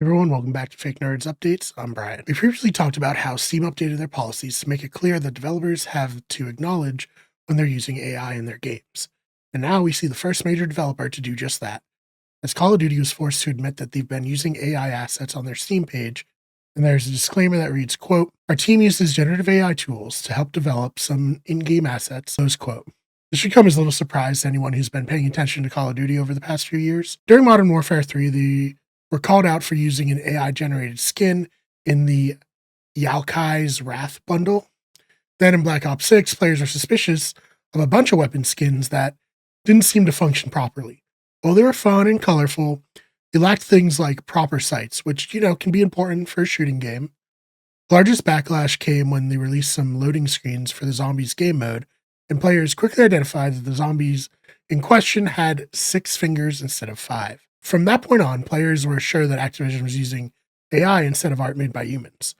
Everyone, welcome back to Fake Nerds Updates. I'm Brian. We previously talked about how Steam updated their policies to make it clear that developers have to acknowledge when they're using AI in their games. And now we see the first major developer to do just that, as Call of Duty was forced to admit that they've been using AI assets on their Steam page, and there's a disclaimer that reads, quote, "Our team uses generative AI tools to help develop some in-game assets," close quote. This should come as a little surprise to anyone who's been paying attention to Call of Duty over the past few years. During Modern Warfare 3, they were called out for using an AI-generated skin in the Yaokai's Wrath bundle. Then in Black Ops 6, players were suspicious of a bunch of weapon skins that didn't seem to function properly. While they were fun and colorful, they lacked things like proper sights, which, can be important for a shooting game. The largest backlash came when they released some loading screens for the zombies game mode, and players quickly identified that the zombies in question had 6 fingers instead of 5. From that point on, players were sure that Activision was using AI instead of art made by humans.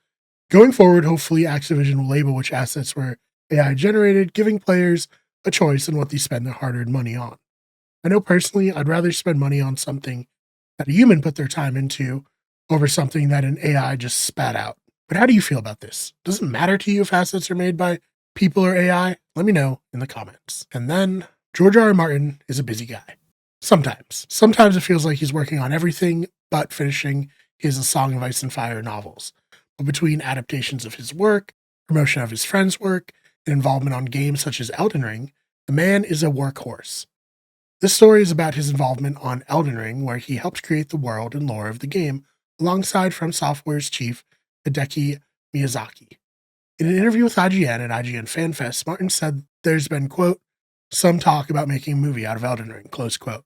Going forward, hopefully Activision will label which assets were AI generated, giving players a choice in what they spend their hard-earned money on. I know personally, I'd rather spend money on something that a human put their time into over something that an AI just spat out. But how do you feel about this? Does it matter to you if assets are made by people or AI? Let me know in the comments. And then, George R. R. Martin is a busy guy. Sometimes. Sometimes it feels like he's working on everything but finishing his A Song of Ice and Fire novels. But between adaptations of his work, promotion of his friends' work, and involvement on games such as Elden Ring, the man is a workhorse. This story is about his involvement on Elden Ring, where he helped create the world and lore of the game alongside From Software's chief, Hideki Miyazaki. In an interview with IGN at IGN FanFest, Martin said there's been, quote, "some talk about making a movie out of Elden Ring," close quote.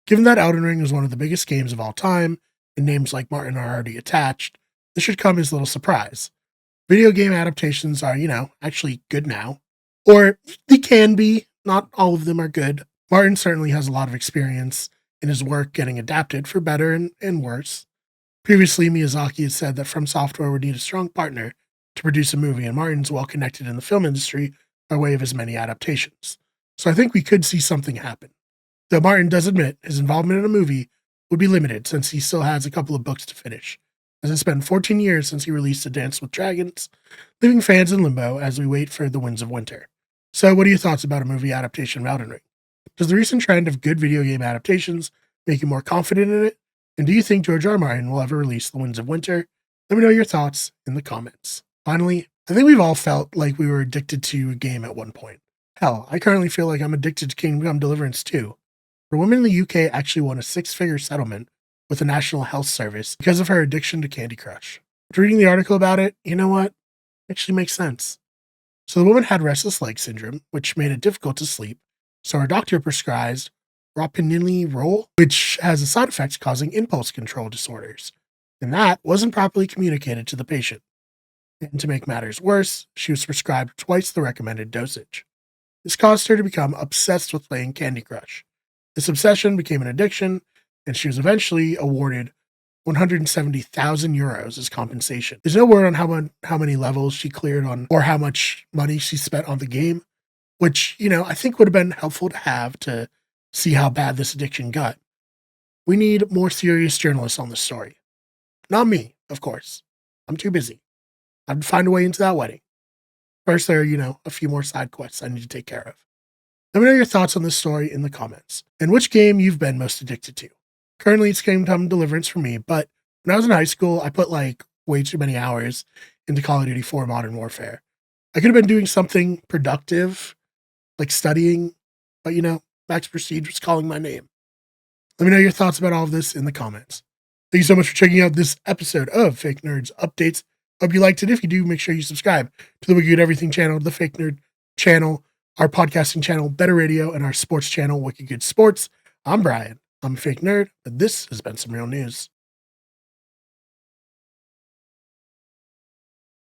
Given that Elden Ring is one of the biggest games of all time, and names like Martin are already attached, this should come as little surprise. Video game adaptations are, actually good now. Or they can be, not all of them are good. Martin certainly has a lot of experience in his work getting adapted for better and worse. Previously, Miyazaki had said that From Software would need a strong partner to produce a movie, and Martin's well connected in the film industry by way of his many adaptations. So I think we could see something happen. Though Martin does admit his involvement in a movie would be limited since he still has a couple of books to finish, as it's been 14 years since he released A Dance with Dragons, leaving fans in limbo as we wait for The Winds of Winter. So what are your thoughts about a movie adaptation of Elden Ring? Does the recent trend of good video game adaptations make you more confident in it? And do you think George R. R. Martin will ever release The Winds of Winter? Let me know your thoughts in the comments. Finally, I think we've all felt like we were addicted to a game at one point. Hell, I currently feel like I'm addicted to Kingdom Come Deliverance 2. A woman in the UK actually won a 6-figure settlement with the National Health Service because of her addiction to Candy Crush. After reading the article about it, you know what? It actually makes sense. So the woman had restless leg syndrome, which made it difficult to sleep, so her doctor prescribed ropinirole, which has a side effect causing impulse control disorders, and that wasn't properly communicated to the patient. And to make matters worse, she was prescribed twice the recommended dosage. This caused her to become obsessed with playing Candy Crush. This obsession became an addiction, and she was eventually awarded 170,000 euros as compensation. There's no word on how many levels she cleared on or how much money she spent on the game, which, I think would have been helpful to have to see how bad this addiction got. We need more serious journalists on this story. Not me, of course. I'm too busy. I'd find a way into that wedding. First, there are, a few more side quests I need to take care of. Let me know your thoughts on this story in the comments, and which game you've been most addicted to. Currently, it's Kingdom Come Deliverance for me, but when I was in high school, I put way too many hours into Call of Duty 4 Modern Warfare. I could have been doing something productive, like studying, but Max Prestige was calling my name. Let me know your thoughts about all of this in the comments. Thank you so much for checking out this episode of Fake Nerds Updates. Hope you liked it. If you do, make sure you subscribe to the Wicked Everything channel, the Fake Nerd channel, our podcasting channel, Better Radio, and our sports channel, Wicked Good Sports. I'm Brian. I'm a fake nerd, but this has been some real news.